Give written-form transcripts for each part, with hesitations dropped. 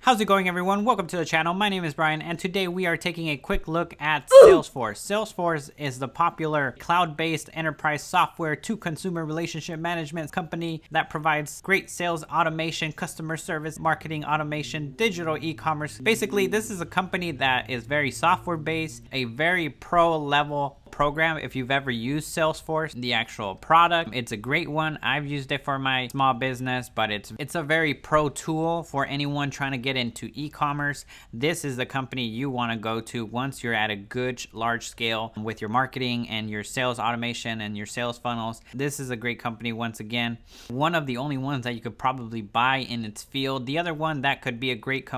How's it going, everyone? Welcome to the channel. My name is Brian, and today we are taking a quick look at Salesforce. Salesforce is the popular cloud-based enterprise software to consumer relationship management company that provides great sales automation, customer service, marketing automation, digital e-commerce. Basically, this is a company that is very software-based, a very pro-level program. If you've ever used Salesforce, the actual product, it's a great one. I've used it for my small business, but it's a very pro tool for anyone trying to get into e-commerce. This is the company you want to go to once you're at a good large scale with your marketing and your sales automation and your sales funnels. This is a great company. Once again, one of the only ones that you could probably buy in its field. The other one that could be a great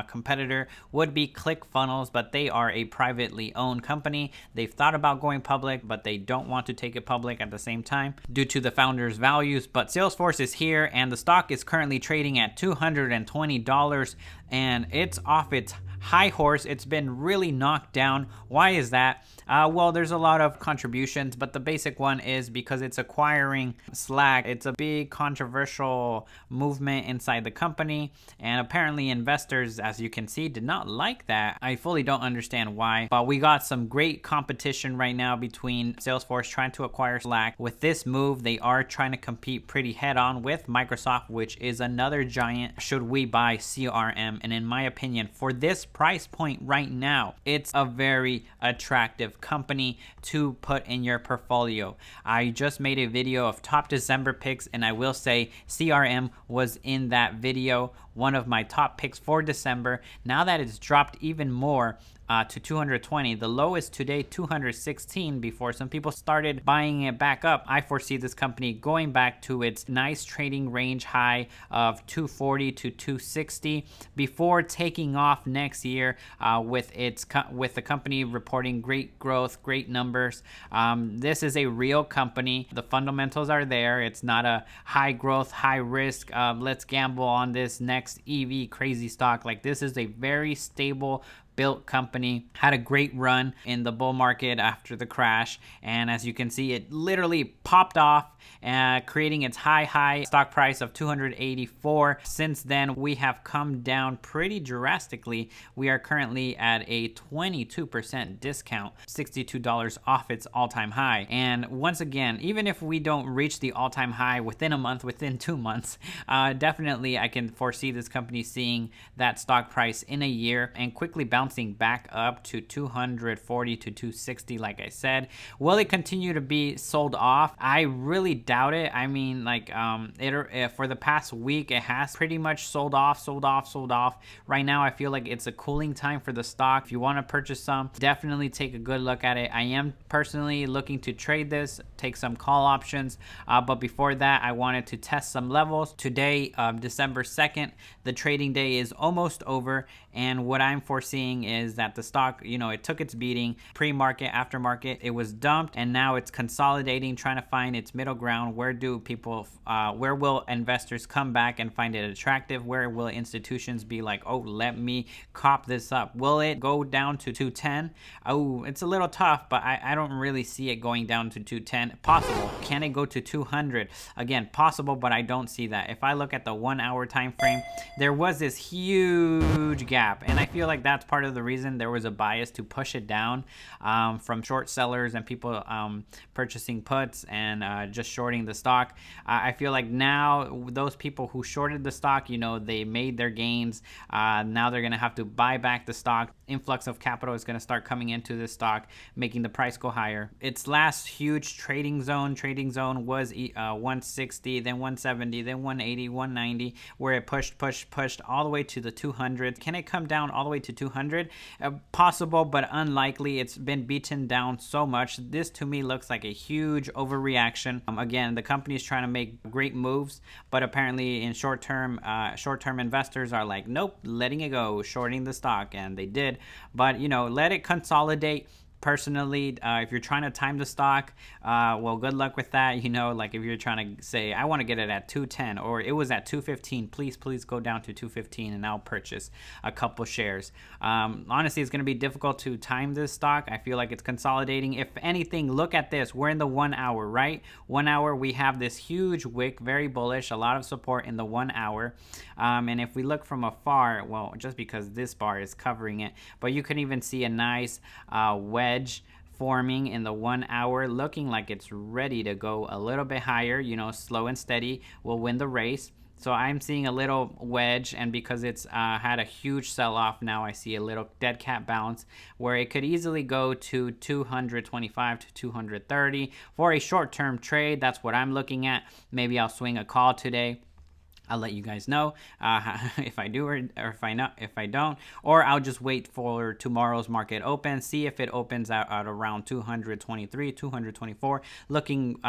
competitor would be ClickFunnels, but they are a privately owned company. They've thought about going public, but they don't want to take it public at the same time due to the founders' values. But Salesforce is here, and the stock is currently trading at $220, and it's off its high horse. It's been really knocked down. Why is that? Well, there's a lot of contributions, but the basic one is because it's acquiring Slack. It's a big controversial movement inside the company, and apparently investors, as you can see, did not like that. I fully don't understand why, but we got some great competition right now between Salesforce trying to acquire Slack. With this move, they are trying to compete pretty head-on with Microsoft, which is another giant. Should we buy CRM? And in my opinion, for this price point right now, it's a very attractive company to put in your portfolio. I just made a video of top December picks, and I will say CRM was in that video, one of my top picks for December. Now that it's dropped even more to 220, the low is today 216 before some people started buying it back up. I foresee this company going back to its nice trading range high of 240 to 260 before taking off next year with the company reporting great growth, great numbers. This is a real company. The fundamentals are there. It's not a high growth, high risk, let's gamble on this next EV crazy stock. Like, this is a very stable built company, had a great run in the bull market after the crash, and as you can see, it literally popped off, creating its high stock price of 284. Since then, we have come down pretty drastically. We are currently at a 22% discount, $62 off its all-time high. And once again, even if we don't reach the all-time high within a month, within 2 months, definitely I can foresee this company seeing that stock price in a year and quickly bouncing back up to 240 to 260. Like I said, will it continue to be sold off? I really doubt it. I mean, like, for the past week, it has pretty much sold off. Right now, I feel like it's a cooling time for the stock. If you want to purchase some, definitely take a good look at it. I am personally looking to trade this, take some call options, but before that, I wanted to test some levels. Today, December 2nd, the trading day is almost over, and what I'm foreseeing is that the stock, it took its beating pre-market, aftermarket, it was dumped, and now it's consolidating, trying to find its middle ground. Where will investors come back and find it attractive? Where will institutions be like, oh, let me cop this up? Will it go down to 210? Oh, it's a little tough, but I don't really see it going down to 210. Possible. Can it go to 200? Again, possible, but I don't see that. If I look at the 1 hour time frame, there was this huge gap, and I feel like that's part of the reason there was a bias to push it down from short sellers and people purchasing puts and just shorting the stock. I feel like now those people who shorted the stock, they made their gains. Now they're going to have to buy back the stock. Influx of capital is going to start coming into this stock, making the price go higher. Its last huge trading zone was 160, then 170, then 180, 190, where it pushed all the way to the 200. Can it come down all the way to 200? Possible, but unlikely. It's been beaten down so much. This to me looks like a huge overreaction. Again, the company is trying to make great moves, but apparently in short-term investors are like, nope, letting it go, shorting the stock, and they did. But let it consolidate. personally, if you're trying to time the stock, well, good luck with that. Like if you're trying to say, I want to get it at 210 or it was at 215, please go down to 215 and I'll purchase a couple shares. Honestly, it's going to be difficult to time this stock. I feel like it's consolidating. If anything, look at this. We're in the 1 hour, right? 1 hour, we have this huge wick, very bullish, a lot of support in the 1 hour. And if we look from afar, well, just because this bar is covering it, but you can even see a nice wedge forming in the 1 hour, looking like it's ready to go a little bit higher. Slow and steady will win the race. So I'm seeing a little wedge, and because it's had a huge sell-off, now I see a little dead cat bounce where it could easily go to 225 to 230 for a short-term trade. That's what I'm looking at. Maybe I'll swing a call today. I'll let you guys know if I do or if I don't, or I'll just wait for tomorrow's market open, see if it opens out at around 223, 224, looking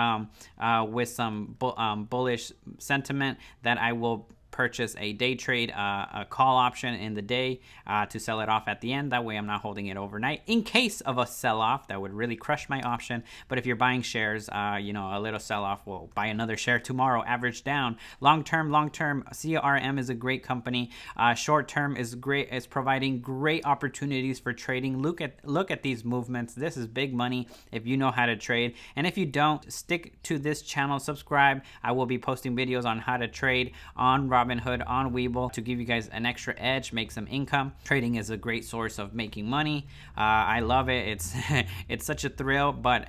with some bullish sentiment that I will purchase a day trade, a call option in the day to sell it off at the end. That way I'm not holding it overnight in case of a sell-off that would really crush my option. But if you're buying shares, a little sell-off will buy another share tomorrow, average down. Long-term, CRM is a great company. Short-term is great. It's providing great opportunities for trading. Look at these movements. This is big money if you know how to trade. And if you don't, stick to this channel, subscribe. I will be posting videos on how to trade on Robinhood, on Webull, to give you guys an extra edge, make some income. Trading is a great source of making money. I love it. It's it's such a thrill, but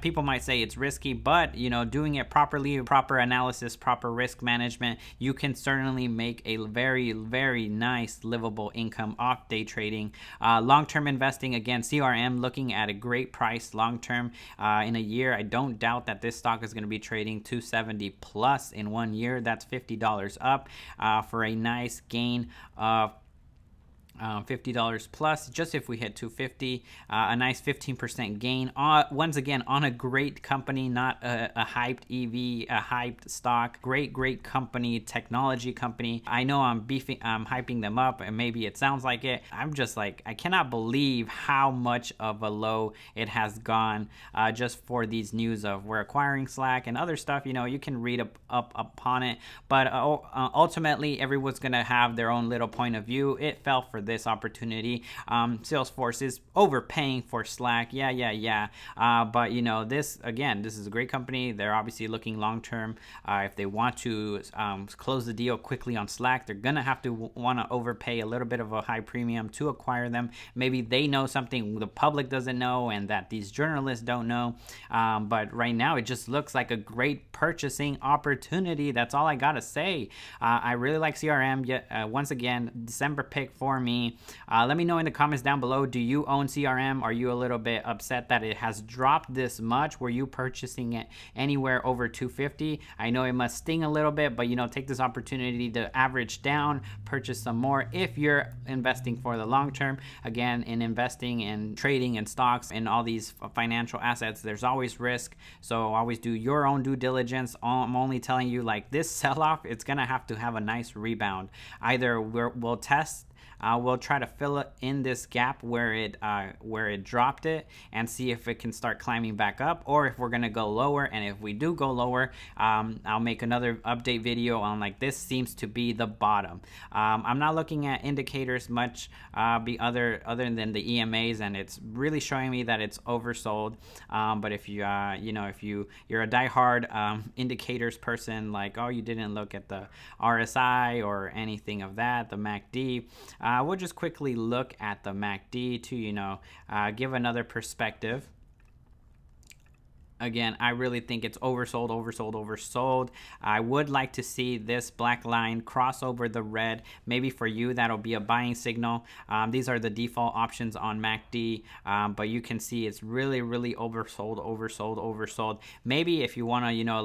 people might say it's risky, but doing it properly, proper analysis, proper risk management, you can certainly make a very, very nice livable income off day trading. Long-term investing, again, CRM looking at a great price long-term in a year. I don't doubt that this stock is going to be trading 270 plus in 1 year. That's $50 up for a nice gain of $50 plus. Just if we hit 250, a nice 15% gain once again on a great company, not a hyped EV, a hyped stock. Great company, technology company. I know I'm hyping them up, and maybe it sounds like it. I'm just like, I cannot believe how much of a low it has gone just for these news of we're acquiring Slack and other stuff. You can read up upon it, but ultimately everyone's gonna have their own little point of view. It fell for this opportunity. Salesforce is overpaying for Slack. Yeah. But this is a great company. They're obviously looking long term. If they want to close the deal quickly on Slack, they're gonna have to want to overpay a little bit of a high premium to acquire them. Maybe they know something the public doesn't know and that these journalists don't know. But right now it just looks like a great purchasing opportunity. That's all I gotta say. I really like CRM. Once again, December pick for me. Let me know in the comments down below, do you own CRM? Are you a little bit upset that it has dropped this much? Were you purchasing it anywhere over 250? I know it must sting a little bit, but take this opportunity to average down, purchase some more if you're investing for the long term. Again, in investing and trading in stocks and all these financial assets, there's always risk, so always do your own due diligence. I'm only telling you, like, this sell-off, it's gonna have to have a nice rebound. Either we'll test, we'll try to fill in this gap where it dropped it and see if it can start climbing back up, or if we're gonna go lower. And if we do go lower, I'll make another update video on, like, this seems to be the bottom. I'm not looking at indicators much other than the EMAs, and it's really showing me that it's oversold. But if you're a diehard indicators person, like, oh, you didn't look at the RSI or anything of that, the MACD. We'll just quickly look at the MACD to, give another perspective. Again, I really think it's oversold. I would like to see this black line cross over the red. Maybe for you, that'll be a buying signal. These are the default options on MACD, but you can see it's really oversold. Maybe if you want to,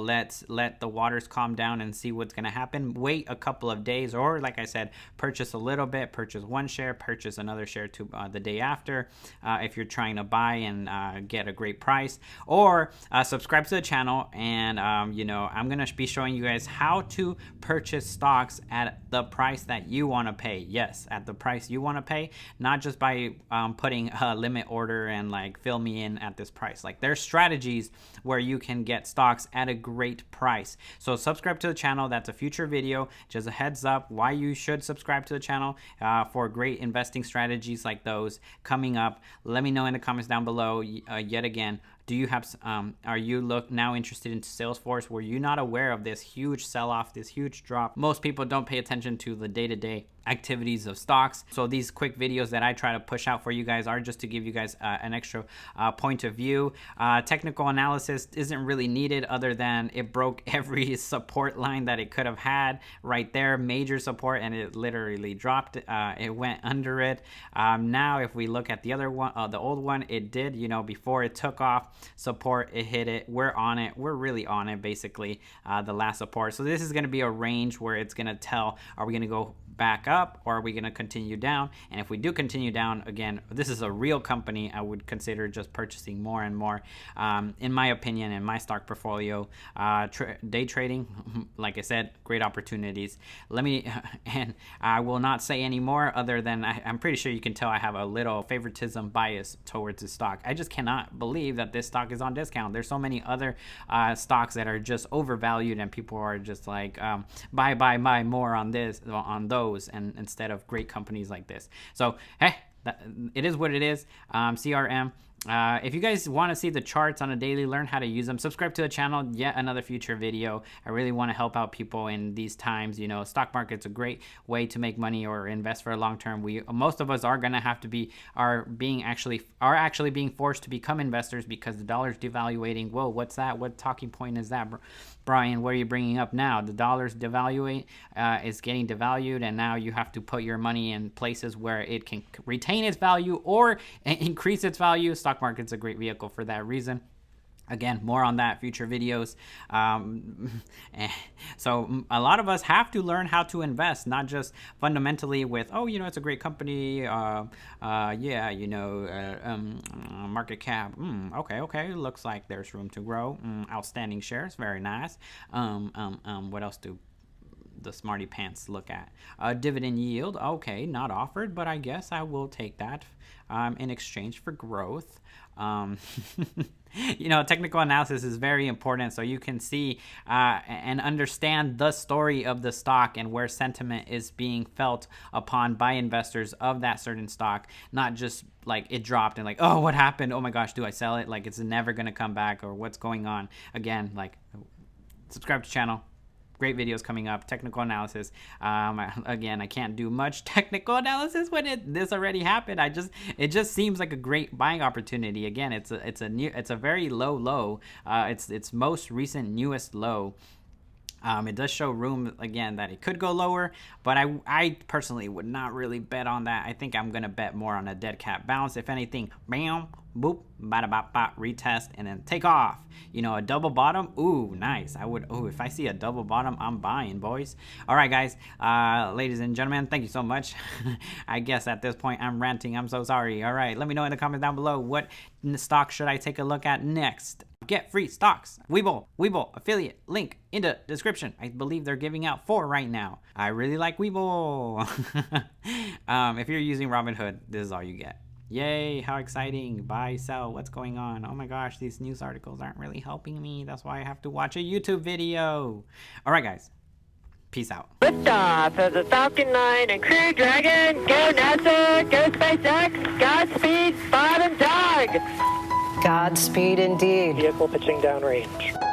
let the waters calm down and see what's going to happen, wait a couple of days, or like I said, purchase a little bit, purchase one share, purchase another share to the day after, if you're trying to buy and get a great price. Or subscribe to the channel, and you know, I'm gonna be showing you guys how to purchase stocks at the price that you want to pay. Yes, at the price you want to pay, not just by putting a limit order and like fill me in at this price. Like, there's strategies where you can get stocks at a great price. So subscribe to the channel. That's a future video. Just a heads up why you should subscribe to the channel for great investing strategies like those coming up. Let me know in the comments down below. Yet again, do you have are you now interested into Salesforce? Were you not aware of this huge sell-off, this huge drop? Most people don't pay attention to the day-to-day activities of stocks. So these quick videos that I try to push out for you guys are just to give you guys an extra point of view. Technical analysis isn't really needed, other than it broke every support line that it could have had right there, major support, and it literally dropped. It went under it. Now if we look at the other one, the old one, it did, you know, before it took off support, it hit it. We're on it. We're really on it, basically, the last support. So this is going to be a range where it's going to tell, are we going to go back up or are we going to continue down? And if we do continue down, again, this is a real company. I would consider just purchasing more and more. In my opinion, in my stock portfolio, day trading, like I said, great opportunities. And I will not say any more, other than I'm pretty sure you can tell I have a little favoritism bias towards the stock. I just cannot believe that this stock is on discount. There's so many other stocks that are just overvalued, and people are just like, buy more on those, and instead of great companies like this. So hey, it is what it is. CRM. If you guys want to see the charts on a daily, learn how to use them, subscribe to the channel. Yet another future video. I really want to help out people in these times. You know, stock market's a great way to make money or invest for a long term. Most of us are gonna have to are actually being forced to become investors because the dollar's devaluating. Whoa, what's that? What talking point is that, Brian? What are you bringing up now? The dollar's devaluing, is getting devalued, and now you have to put your money in places where it can retain its value or increase its value. Stock market's a great vehicle for that reason. Again, more on that, future videos. So a lot of us have to learn how to invest, not just fundamentally with, oh, you know, it's a great company. Yeah, you know, market cap. Okay. Looks like there's room to grow. Outstanding shares. Very nice. What else do the smarty pants look at? Dividend yield. Okay, not offered, but I guess I will take that in exchange for growth. You know, technical analysis is very important, so you can see and understand the story of the stock and where sentiment is being felt upon by investors of that certain stock, not just like it dropped and like, oh, what happened? Oh my gosh, do I sell it? Like, it's never going to come back, or what's going on? Again, like, subscribe to the channel. Great videos coming up. Technical analysis. Again, I can't do much technical analysis when this already happened. It just seems like a great buying opportunity. Again, it's a very low. It's most recent newest low. It does show room, again, that it could go lower, but I personally would not really bet on that. I think I'm gonna bet more on a dead cat bounce. If anything, bam, boop, bada bop bop, retest, and then take off. You know, a double bottom. Ooh, nice. If I see a double bottom, I'm buying, boys. All right, guys, ladies and gentlemen, thank you so much. I guess at this point I'm ranting. I'm so sorry. All right, let me know in the comments down below, what stock should I take a look at next? Get free stocks. Webull affiliate link in the description. I believe they're giving out 4 right now. I really like Webull. If you're using Robinhood, this is all you get. Yay, how exciting. Buy, sell, what's going on? Oh my gosh, these news articles aren't really helping me. That's why I have to watch a YouTube video. All right, guys. Peace out. Liftoff of the Falcon 9 and Crew Dragon. Go NASA, go SpaceX. Godspeed, Bob and Doug. Godspeed indeed. Vehicle pitching downrange.